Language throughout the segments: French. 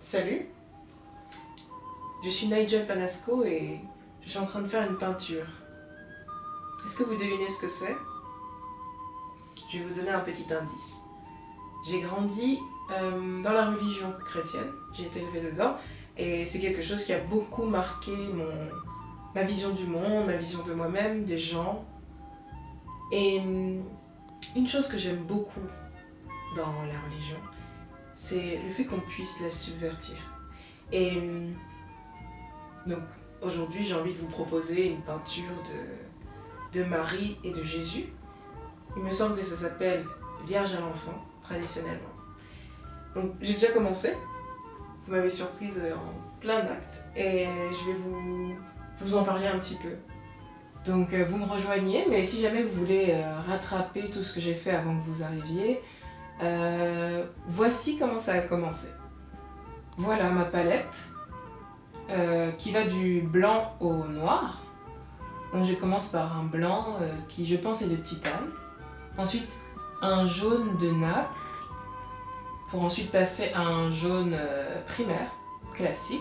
Salut, je suis Nigel Panasco et je suis en train de faire une peinture. Est-ce que vous devinez ce que c'est? Je vais vous donner un petit indice. J'ai grandi dans la religion chrétienne, j'ai été élevée dedans et c'est quelque chose qui a beaucoup marqué ma vision du monde, ma vision de moi-même, des gens. Et une chose que j'aime beaucoup dans la religion, c'est le fait qu'on puisse la subvertir. Et donc aujourd'hui, j'ai envie de vous proposer une peinture de Marie et de Jésus. Il me semble que ça s'appelle Vierge à l'enfant, traditionnellement. Donc j'ai déjà commencé, vous m'avez surprise en plein acte, et je vais vous en parler un petit peu. Donc vous me rejoignez, mais si jamais vous voulez rattraper tout ce que j'ai fait avant que vous arriviez, voici comment ça a commencé. Voilà ma palette, qui va du blanc au noir. Donc je commence par un blanc qui je pense est de titane. Ensuite un jaune de Naples, pour ensuite passer à un jaune primaire, classique.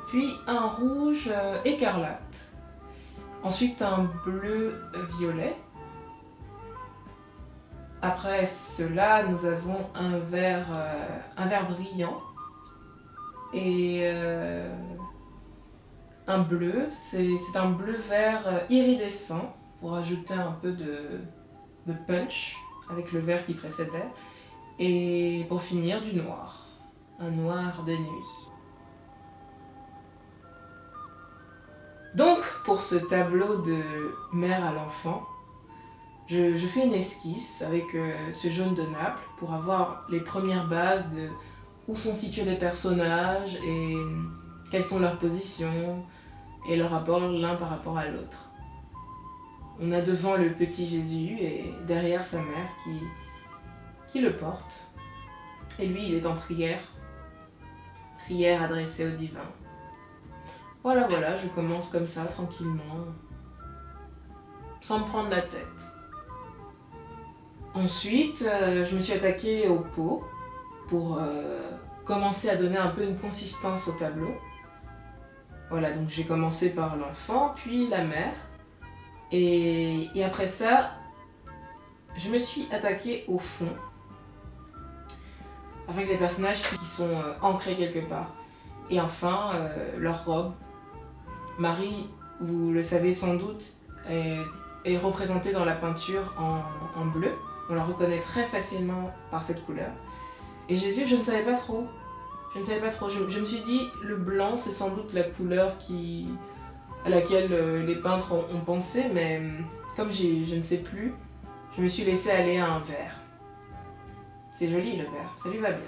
Puis un rouge écarlate. Ensuite un bleu violet. Après cela, nous avons un vert brillant. Et un bleu, c'est un bleu vert iridescent pour ajouter un peu de punch avec le vert qui précédait. Et pour finir, du noir. Un noir de nuit. Donc, pour ce tableau de mère à l'enfant, je fais une esquisse avec ce jaune de Naples pour avoir les premières bases de où sont situés les personnages et quelles sont leurs positions et leur rapport l'un par rapport à l'autre. On a devant le petit Jésus et derrière sa mère qui le porte. Et lui, il est en prière adressée au divin. Voilà, je commence comme ça, tranquillement, sans me prendre la tête. Ensuite, je me suis attaquée au pot pour commencer à donner un peu une consistance au tableau. Voilà, donc j'ai commencé par l'enfant, puis la mère. Et après ça, je me suis attaquée au fond, avec les personnages qui sont ancrés quelque part. Et enfin, leur robe. Marie, vous le savez sans doute, est représentée dans la peinture en bleu. On la reconnaît très facilement par cette couleur. Et Jésus, je ne savais pas trop. Je me suis dit, le blanc, c'est sans doute la couleur à laquelle les peintres ont pensé, mais comme je ne sais plus, je me suis laissée aller à un vert. C'est joli le vert, ça lui va bien.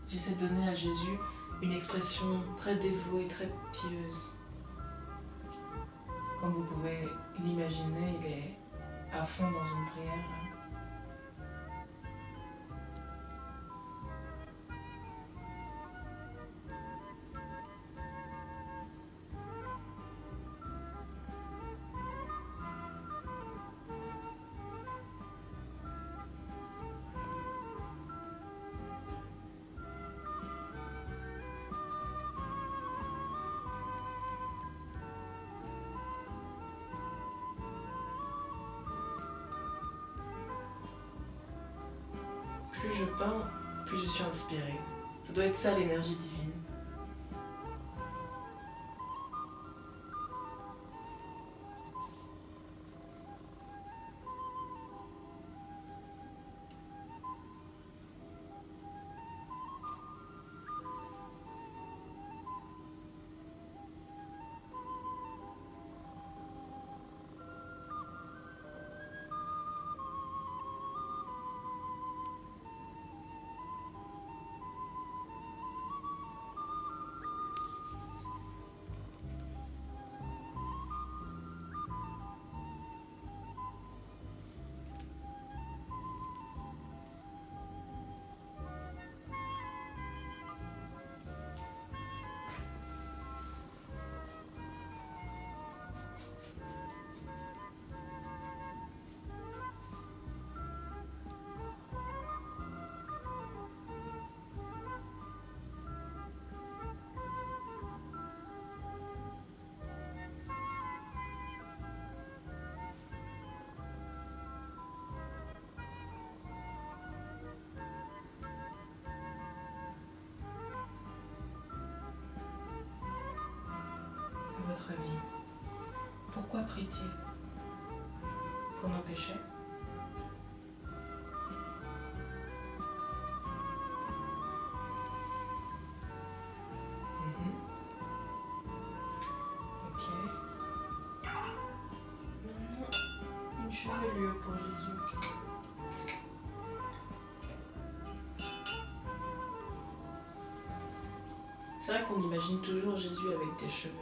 J'essaie de donner à Jésus une expression très dévouée, très pieuse. Comme vous pouvez l'imaginer, il est à fond dans une prière. Plus je peins, plus je suis inspirée. Ça doit être ça l'énergie divine. votre avis, pourquoi prie-t-il? Pour nos péchés? Mhm. Ok. Une chevelure pour Jésus. C'est vrai qu'on imagine toujours Jésus avec des cheveux.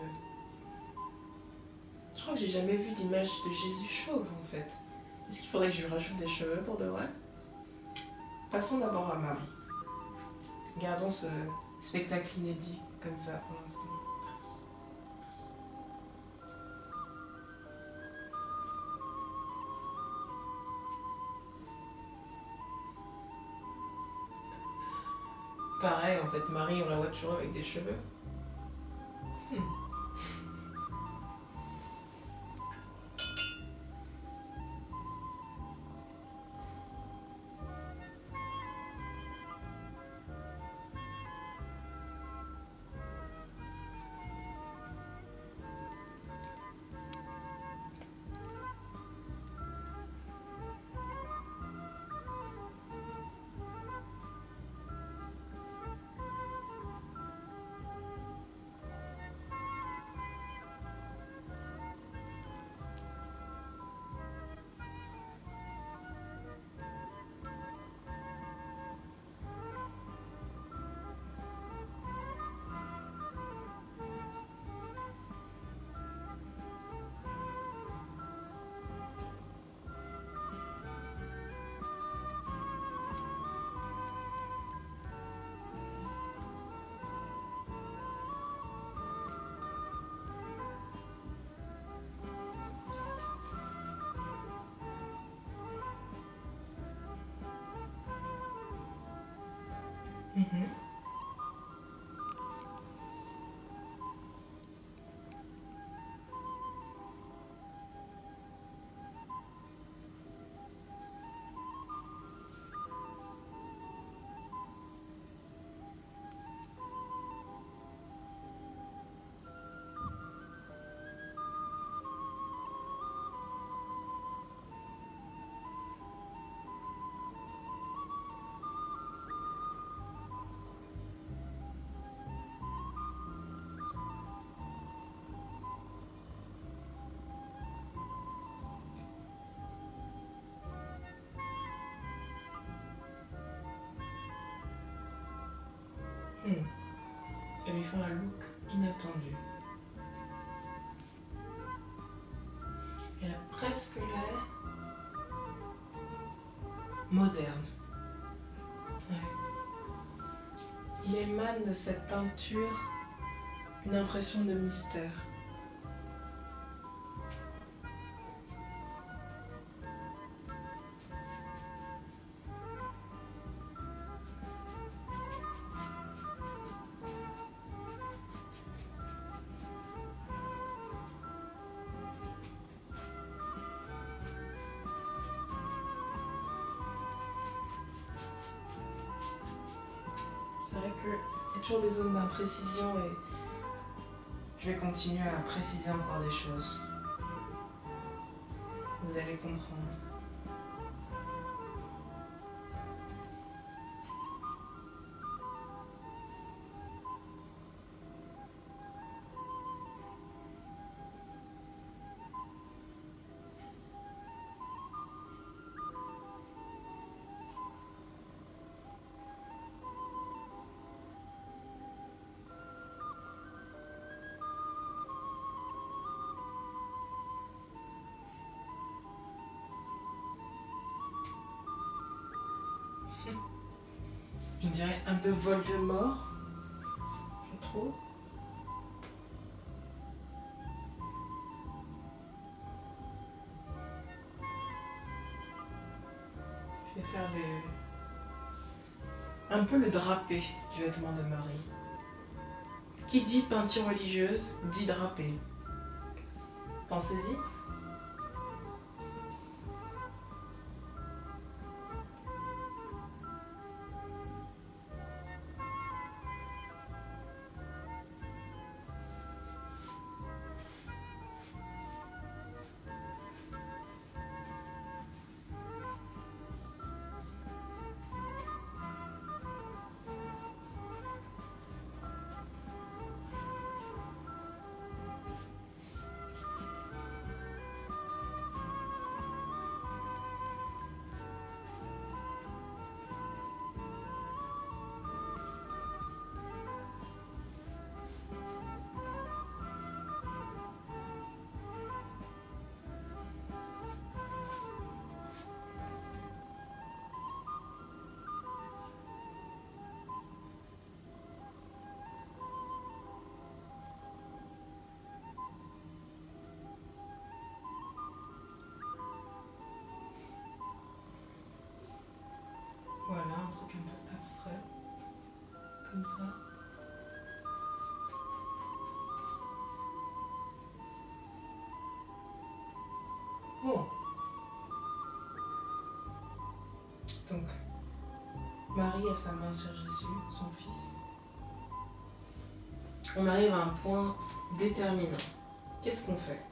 Je crois que j'ai jamais vu d'image de Jésus chauve en fait. Est-ce qu'il faudrait que je lui rajoute des cheveux pour de vrai? Passons d'abord à Marie. Gardons ce spectacle inédit comme ça pour l'instant. Pareil en fait, Marie on la voit toujours avec des cheveux. Hmm. Mhm. Hmm. Ça lui fait un look inattendu. Elle a presque l'air moderne. Ouais. Il émane de cette peinture une impression de mystère. C'est vrai qu'il y a toujours des zones d'imprécision et je vais continuer à préciser encore des choses. Vous allez comprendre. Je dirais un peu Voldemort, je trouve. Je vais faire un peu le drapé du vêtement de Marie. Qui dit peinture religieuse, dit drapé. Pensez-y. un truc un peu abstrait, comme ça. Bon. Donc, Marie a sa main sur Jésus, son fils. On arrive à un point déterminant. Qu'est-ce qu'on fait?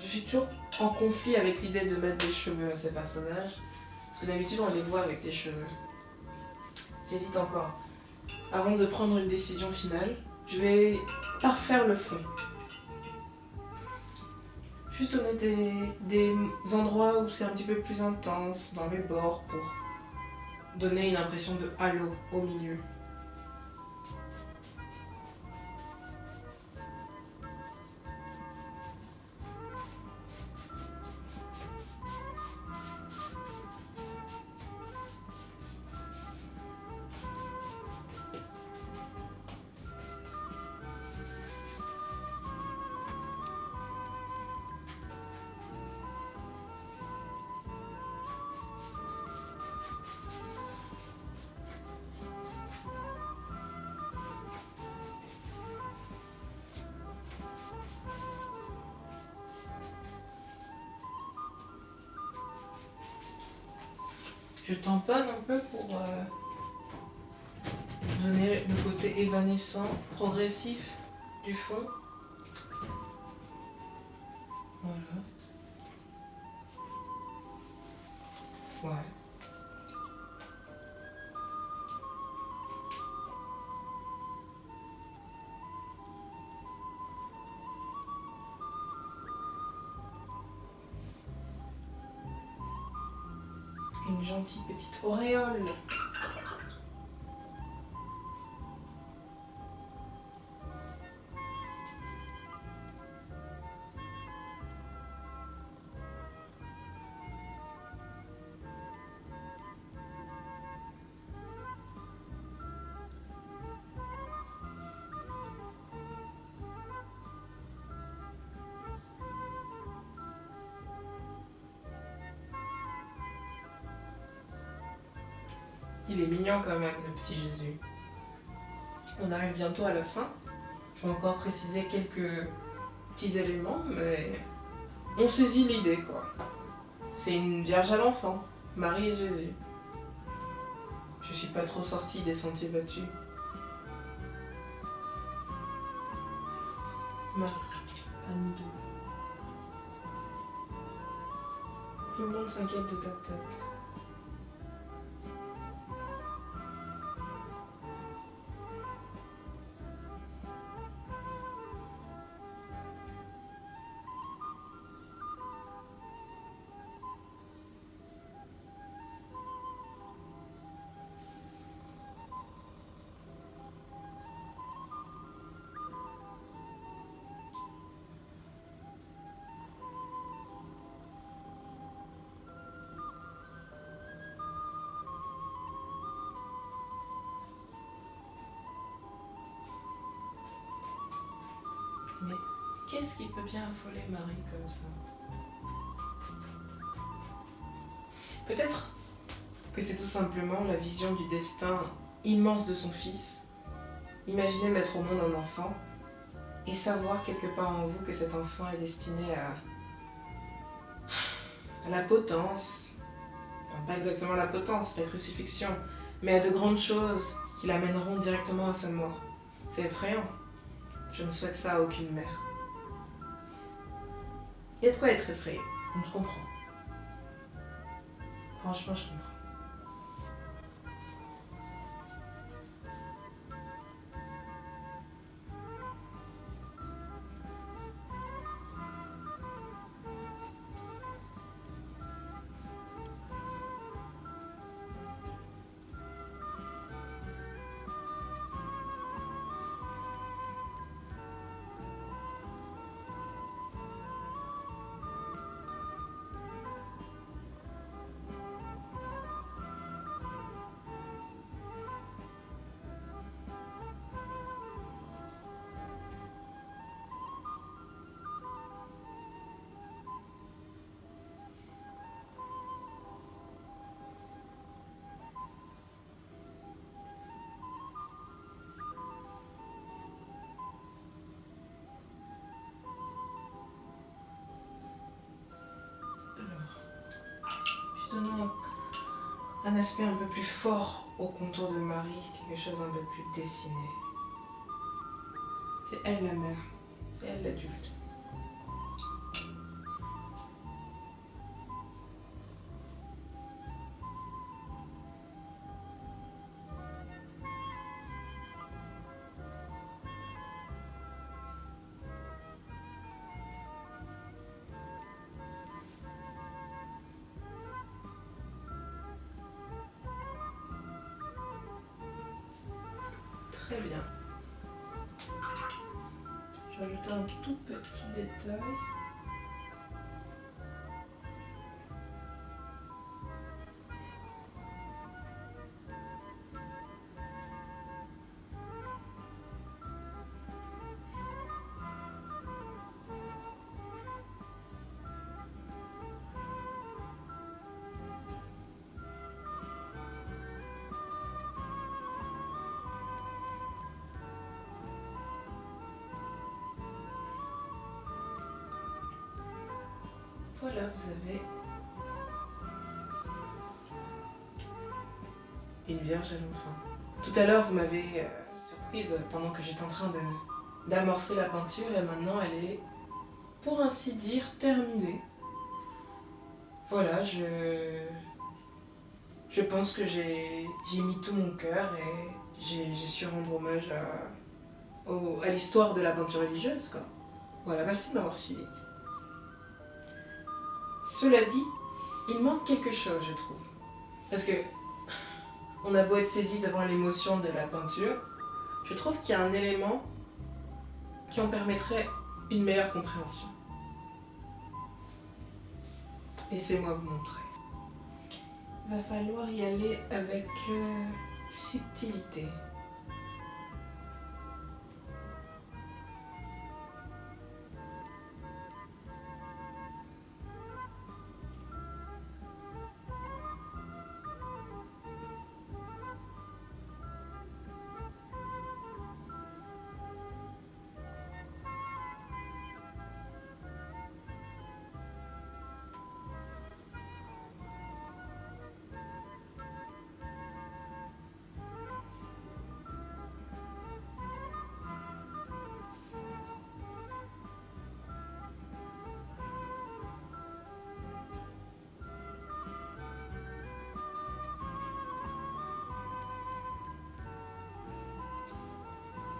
Je suis toujours en conflit avec l'idée de mettre des cheveux à ces personnages, parce que d'habitude on les voit avec des cheveux. J'hésite encore. Avant de prendre une décision finale, je vais parfaire le fond. Juste donner des endroits où c'est un petit peu plus intense, dans les bords, pour donner une impression de halo au milieu. Je tamponne un peu pour donner le côté évanescent, progressif du fond. Voilà. Ouais. Une gentille petite auréole. Il est mignon quand même, le petit Jésus. On arrive bientôt à la fin. Je vais encore préciser quelques petits éléments, mais on saisit l'idée, quoi. C'est une vierge à l'enfant, Marie et Jésus. Je suis pas trop sortie des sentiers battus. Marie, à nous deux. Le monde s'inquiète de ta tête. Mais qu'est-ce qui peut bien affoler Marie comme ça? Peut-être que c'est tout simplement la vision du destin immense de son fils. Imaginez mettre au monde un enfant et savoir quelque part en vous que cet enfant est destiné à la potence. Enfin, pas exactement la potence, la crucifixion, mais à de grandes choses qui l'amèneront directement à sa mort. C'est effrayant. Je ne souhaite ça à aucune mère. Il y a de quoi être effrayé, je comprends. Franchement, je comprends. un aspect un peu plus fort au contour de Marie, quelque chose un peu plus dessiné. C'est elle la mère, c'est elle l'adulte. Très bien. Je vais ajouter un tout petit détail. Voilà, vous avez une Vierge à l'enfant. Tout à l'heure, vous m'avez surprise pendant que j'étais en train d'amorcer la peinture et maintenant elle est, pour ainsi dire, terminée. Voilà, je pense que j'ai mis tout mon cœur et j'ai su rendre hommage à l'histoire de la peinture religieuse, quoi. Voilà, merci de m'avoir suivi. Cela dit, il manque quelque chose, je trouve. Parce que on a beau être saisi devant l'émotion de la peinture, je trouve qu'il y a un élément qui en permettrait une meilleure compréhension. Laissez-moi vous montrer. Il va falloir y aller avec subtilité.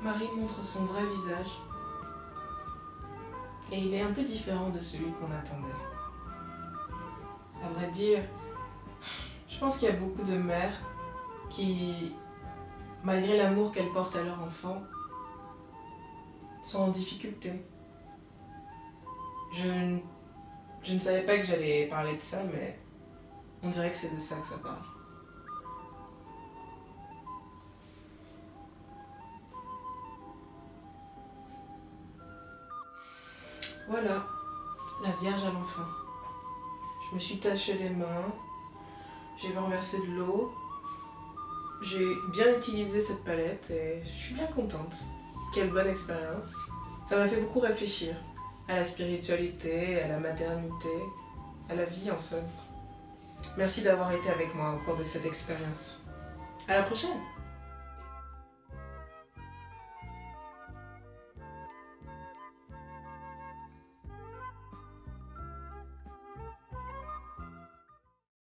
Marie montre son vrai visage et il est un peu différent de celui qu'on attendait. À vrai dire, je pense qu'il y a beaucoup de mères qui, malgré l'amour qu'elles portent à leur enfant, sont en difficulté. Je ne savais pas que j'allais parler de ça, mais on dirait que c'est de ça que ça parle. Voilà, la Vierge à l'enfant. Je me suis taché les mains, j'ai renversé de l'eau, j'ai bien utilisé cette palette et je suis bien contente. Quelle bonne expérience. Ça m'a fait beaucoup réfléchir à la spiritualité, à la maternité, à la vie en somme. Merci d'avoir été avec moi au cours de cette expérience. À la prochaine!